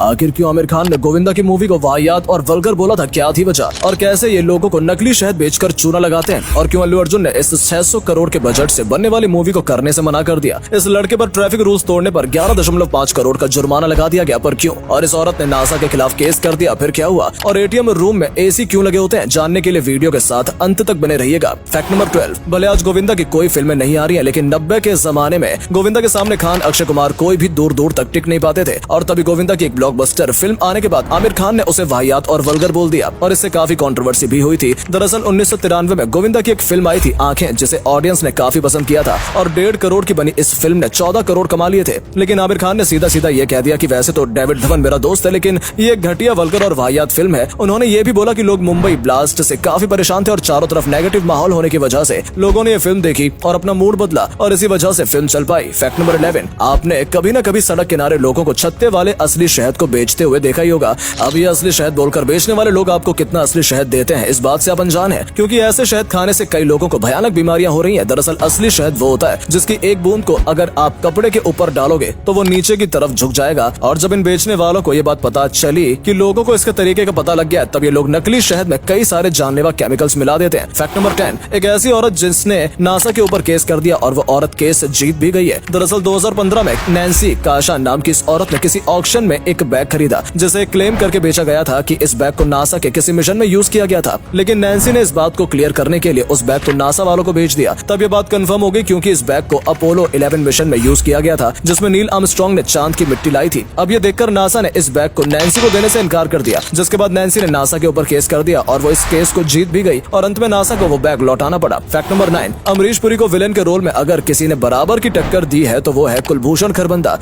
आखिर क्यों आमिर खान ने गोविंदा की मूवी को वाहियात और वल्गर बोला था, क्या थी वजह, और कैसे ये लोगों को नकली शहद बेचकर चूना लगाते हैं, और क्यों अल्लू अर्जुन ने इस 600 करोड़ के बजट से बनने वाली मूवी को करने से मना कर दिया। इस लड़के पर ट्रैफिक रूल्स तोड़ने पर 11.5 करोड़ का जुर्माना लगा दिया गया, पर क्यों, और इस औरत ने नासा के खिलाफ केस कर दिया, फिर क्या हुआ, और एटीएम रूम में एसी क्यों लगे होते हैं, जानने के लिए वीडियो के साथ अंत तक बने रहिएगा। फैक्ट नंबर 12, भले आज गोविंदा की कोई फिल्में नहीं आ रही है, लेकिन 90 के जमाने में गोविंदा के सामने खान, अक्षय कुमार कोई भी दूर दूर तक टिक नहीं पाते थे, और तभी गोविंदा की एक ब्लॉकबस्टर फिल्म आने के बाद आमिर खान ने उसे वाहियात और वल्गर बोल दिया, और इससे काफी कंट्रोवर्सी भी हुई थी। दरअसल 1993 में गोविंदा की एक फिल्म आई थी आंखें, जिसे ऑडियंस ने काफी पसंद किया था, और 1.5 करोड़ की बनी इस फिल्म ने 14 करोड़ कमा लिए थे। लेकिन आमिर खान ने सीधा सीधा ये कह दिया कि वैसे तो डेविड धवन मेरा दोस्त है, लेकिन ये घटिया, वल्गर और वाहियात फिल्म है। उन्होंने ये भी बोला कि लोग मुंबई ब्लास्ट से काफी परेशान थे और चारों तरफ नेगेटिव माहौल होने की वजह से लोगों ने ये फिल्म देखी और अपना मूड बदला, और इसी वजह से फिल्म चल पाई। फैक्ट नंबर 11, आपने कभी न कभी सड़क किनारे लोगों को छत्ते वाले असली शहद को बेचते हुए देखा ही होगा। अब ये असली शहद बोलकर बेचने वाले लोग आपको कितना असली शहद देते हैं, इस बात से आप अनजान हैं, क्योंकि ऐसे शहद खाने से कई लोगों को भयानक बीमारियां हो रही हैं। दरअसल असली शहद वो होता है जिसकी एक बूंद को अगर आप कपड़े के ऊपर डालोगे तो वो नीचे की तरफ झुक जाएगा, और जब इन बेचने वालों को ये बात पता चली कि लोगों को इसके तरीके का पता लग गया, तब ये लोग नकली शहद में कई सारे जानलेवा केमिकल्स मिला देते हैं। फैक्ट नंबर 10, एक ऐसी औरत जिसने नासा के ऊपर केस कर दिया, और वो औरत केस जीत भी गई है। दरअसल 2015 में नैन्सी काशा नाम की इस औरत ने किसी ऑक्शन में एक बैग खरीदा, जिसे क्लेम करके बेचा गया था कि इस बैग को नासा के किसी मिशन में यूज किया गया था। लेकिन नैन्सी ने इस बात को क्लियर करने के लिए उस बैग को नासा वालों को बेच दिया। तब ये बात कंफर्म हो गई, क्योंकि इस बैग को अपोलो 11 मिशन में यूज किया गया था, जिसमें नील आर्मस्ट्रांग ने चांद की मिट्टी लाई थी। अब ये देखकर नासा ने इस बैग को नैन्सी को देने से इनकार कर दिया, जिसके बाद नैन्सी ने नासा के ऊपर केस कर दिया, और वो इस केस को जीत भी गई, और अंत में नासा को वो बैग लौटाना पड़ा। फैक्ट नंबर 9, अमरीश पुरी को विलेन के रोल में अगर किसी ने बराबर की टक्कर दी है तो वो है कुलभूषण खरबंदा।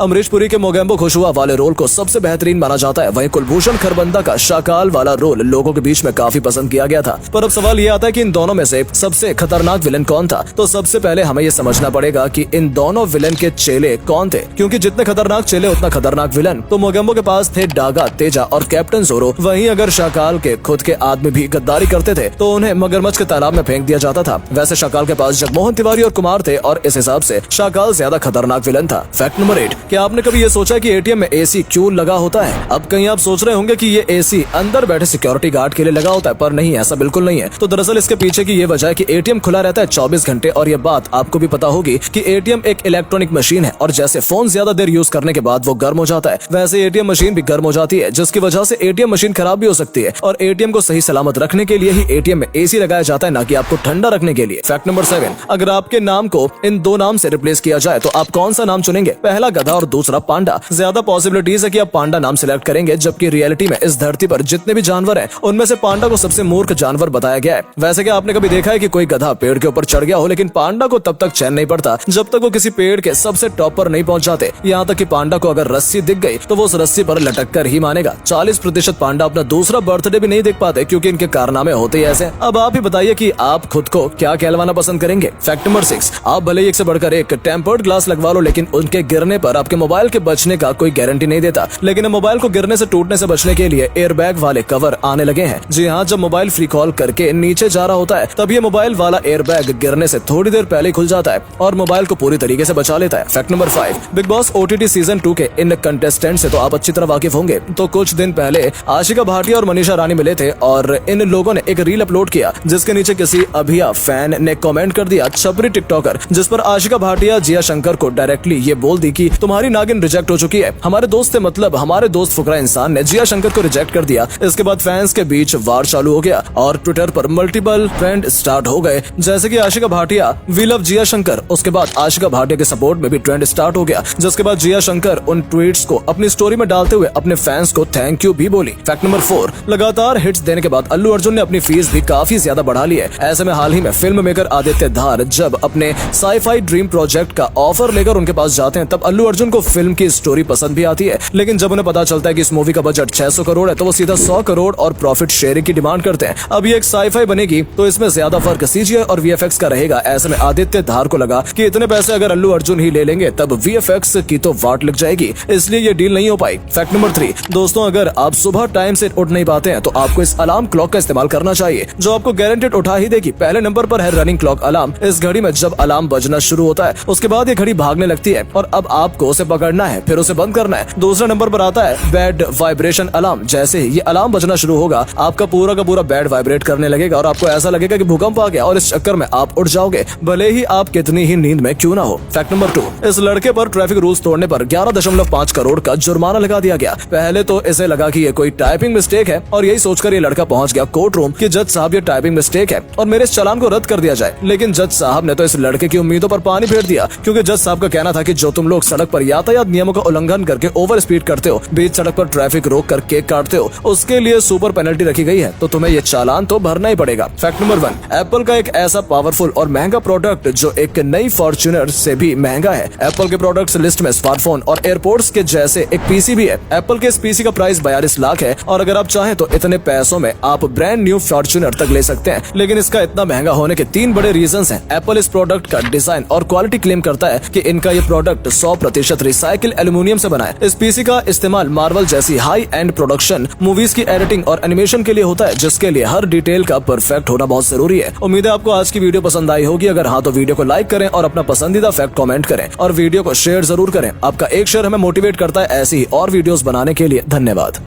अमरीश पुरी के मोगेम्बो खुशुआ वाले रोल को सबसे बेहतरीन माना जाता है, वहीं कुलभूषण खरबंदा का शाकाल वाला रोल लोगों के बीच में काफी पसंद किया गया था। पर अब सवाल ये आता है कि इन दोनों में से सबसे खतरनाक विलेन कौन था। तो सबसे पहले हमें ये समझना पड़ेगा कि इन दोनों विलेन के चेले कौन थे, क्योंकि जितने खतरनाक चेले उतना खतरनाक विलेन। तो मोगेम्बो के पास थे डागा, तेजा और कैप्टन जोरो। वहीं अगर शाकाल के खुद के आदमी भी गद्दारी करते थे तो उन्हें मगरमच्छ के तालाब में फेंक दिया जाता था। वैसे शाकाल के पास जगमोहन तिवारी और कुमार थे, और इस हिसाब से शाकाल ज्यादा खतरनाक विलेन था। फैक्ट नंबर 8, क्या आपने कभी ये सोचा कि एटीएम में एसी क्यों लगा होता है? अब कहीं आप सोच रहे होंगे कि ये एसी अंदर बैठे सिक्योरिटी गार्ड के लिए लगा होता है, पर नहीं, ऐसा बिल्कुल नहीं है। तो दरअसल इसके पीछे की ये वजह है कि एटीएम खुला रहता है 24 घंटे, और ये बात आपको भी पता होगी कि एटीएम एक इलेक्ट्रॉनिक मशीन है, और जैसे फोन ज्यादा देर यूज करने के बाद वो गर्म हो जाता है, वैसे एटीएम मशीन भी गर्म हो जाती है, जिसकी वजह से एटीएम मशीन खराब भी हो सकती है। और एटीएम को सही सलामत रखने के लिए ही एटीएम में एसी लगाया जाता है, ना कि आपको ठंडा रखने के लिए। फैक्ट नंबर 7, अगर आपके नाम को इन दो नाम से रिप्लेस किया जाए तो आप कौन सा नाम चुनेंगे? पहला गधा और दूसरा पांडा। ज्यादा पॉसिबिलिटीज है कि आप पांडा नाम सिलेक्ट करेंगे, जबकि रियलिटी में इस धरती पर जितने भी जानवर हैं उनमें से पांडा को सबसे मूर्ख जानवर बताया गया है। वैसे क्या आपने कभी देखा है कि कोई गधा पेड़ के ऊपर चढ़ गया हो, लेकिन पांडा को तब तक चैन नहीं पड़ता जब तक वो किसी पेड़ के सबसे टॉप पर नहीं पहुंच जाते। यहाँ तक कि पांडा को अगर रस्सी दिख गई तो वो उस रस्सी पर लटक कर ही मानेगा। 40% पांडा अपना दूसरा बर्थडे भी नहीं देख पाते, क्योंकि इनके कारनामे होते ही ऐसे। अब आप ही बताइए कि आप खुद को क्या कहलवाना पसंद करेंगे। फैक्ट नंबर 6, आप भले ही एक से बढ़कर एक टेम्पर्ड ग्लास लगवा लो, लेकिन उनके गिरने पर आपके मोबाइल के बचने का कोई गारंटी नहीं देता। लेकिन मोबाइल को गिरने से, टूटने से बचने के लिए एयरबैग वाले कवर आने लगे हैं। जी हाँ, जब मोबाइल फ्री कॉल करके नीचे जा रहा होता है तब ये मोबाइल वाला एयरबैग गिरने से थोड़ी देर पहले खुल जाता है और मोबाइल को पूरी तरीके से बचा लेता है। Fact number 5, big boss OTT season 2 के इन कंटेस्टेंट से तो आप अच्छी तरह वाकिफ होंगे। तो कुछ दिन पहले आशिका भाटिया और मनीषा रानी मिले थे, और इन लोगों ने एक रील अपलोड किया, जिसके नीचे किसी अभिया फैन ने कमेंट कर दिया, छपरी टिकटॉकर, जिस पर आशिका भाटिया जिया शंकर को डायरेक्टली ये बोल दी कि तुम्हारी नागिन रिजेक्ट हो चुकी है। हमारे दोस्त थे, मतलब हमारे दोस्त फुकरा इंसान ने जिया शंकर को रिजेक्ट कर दिया। इसके बाद फैंस के बीच वार चालू हो गया और ट्विटर पर मल्टीपल ट्रेंड स्टार्ट हो गए, जैसे कि आशिका भाटिया वी लव जिया शंकर। उसके बाद आशिका भाटिया के सपोर्ट में भी ट्रेंड स्टार्ट हो गया, जिसके बाद जिया शंकर उन ट्वीट्स को अपनी स्टोरी में डालते हुए अपने फैंस को थैंक यू भी बोली। फैक्ट नंबर 4, लगातार हिट्स देने के बाद अल्लू अर्जुन ने अपनी फीस भी काफी ज्यादा बढ़ा ली है। ऐसे में हाल ही में फिल्म मेकर आदित्य धार जब अपने साईफाई ड्रीम प्रोजेक्ट का ऑफर लेकर उनके पास जाते हैं, तब अल्लू अर्जुन को फिल्म की स्टोरी पसंद भी आती है, लेकिन जब उन्हें पता चलता है कि इस मूवी का बजट 600 करोड़ है तो वो सीधा 100 करोड़ और प्रॉफिट शेयरिंग की डिमांड करते हैं। अब ये एक साईफाई बनेगी तो इसमें ज्यादा फर्क सीजीआई और वीएफएक्स का रहेगा। ऐसे में आदित्य धार को लगा कि इतने पैसे अगर अल्लू अर्जुन ही ले लेंगे तब वीएफएक्स की तो वाट लग जाएगी, इसलिए ये डील नहीं हो पाई। फैक्ट नंबर 3, दोस्तों अगर आप सुबह टाइम से उठ नहीं पाते हैं तो आपको इस अलार्म क्लॉक का इस्तेमाल करना चाहिए, जो आपको गारंटेड उठा ही देगी। पहले नंबर पर है रनिंग क्लॉक अलार्म। इस घड़ी में जब अलार्म बजना शुरू होता है उसके बाद ये घड़ी भागने लगती है, और अब आपको उसे पकड़ना है, फिर उसे बंद करना है। दूसरे नंबर पर आता है बैड वाइब्रेशन अलार्म। जैसे ही ये अलार्म बजना शुरू होगा, आपका पूरा का पूरा बेड वाइब्रेट करने लगेगा और आपको ऐसा लगेगा कि भूकंप आ गया, और इस चक्कर में आप उठ जाओगे, भले ही आप कितनी ही नींद में क्यों ना हो। फैक्ट नंबर 2, इस लड़के पर ट्रैफिक रूल्स तोड़ने पर 11.5 करोड़ का जुर्माना लगा दिया गया। पहले तो इसे लगा कि ये कोई टाइपिंग मिस्टेक है, और यही सोचकर ये लड़का पहुंच गया कोर्ट रूम कि जज साहब ये टाइपिंग मिस्टेक है और मेरे इस चालान को रद्द कर दिया जाए। लेकिन जज साहब ने तो इस लड़के की उम्मीदों पर पानी फेर दिया, क्योंकि जज साहब का कहना था कि जो तुम लोग सड़क पर यातायात नियमों का उल्लंघन करके ओवर स्पीड करते हो, बीच सड़क पर ट्रैफिक रोक कर केक काटते हो, उसके लिए सुपर पेनल्टी रखी गई है, तो तुम्हें ये चालान तो भरना ही पड़ेगा। फैक्ट नंबर 1, एप्पल का एक ऐसा पावरफुल और महंगा प्रोडक्ट जो एक नई फॉर्च्यूनर से भी महंगा है। एप्पल के प्रोडक्ट्स लिस्ट में स्मार्टफोन और एयरपोर्ट्स के जैसे एक पीसी भी है। एप्पल के इस पीसी का प्राइस 42 लाख है, और अगर आप चाहें तो इतने पैसों में आप ब्रांड न्यू फॉर्च्यूनर तक ले सकते हैं। लेकिन इसका इतना महंगा होने के 3 बड़े रीजंस हैं। एप्पल इस प्रोडक्ट का डिजाइन और क्वालिटी क्लेम करता है कि इनका ये प्रोडक्ट 100% रिसाइकिल एल्यूमिनियम से बना है। इस पीसी का इस्तेमाल मार्वल जैसी हाई एंड प्रोडक्शन, मूवीज की एडिटिंग और एनिमेशन के लिए होता है, जिसके लिए हर डिटेल का परफेक्ट होना बहुत जरूरी है। उम्मीद है आपको आज की वीडियो पसंद आई होगी। अगर हाँ तो वीडियो को लाइक करें और अपना पसंदीदा फैक्ट कमेंट करें, और वीडियो को शेयर जरूर करें। आपका एक शेयर हमें मोटिवेट करता है ऐसी ही और वीडियोस बनाने के लिए। धन्यवाद।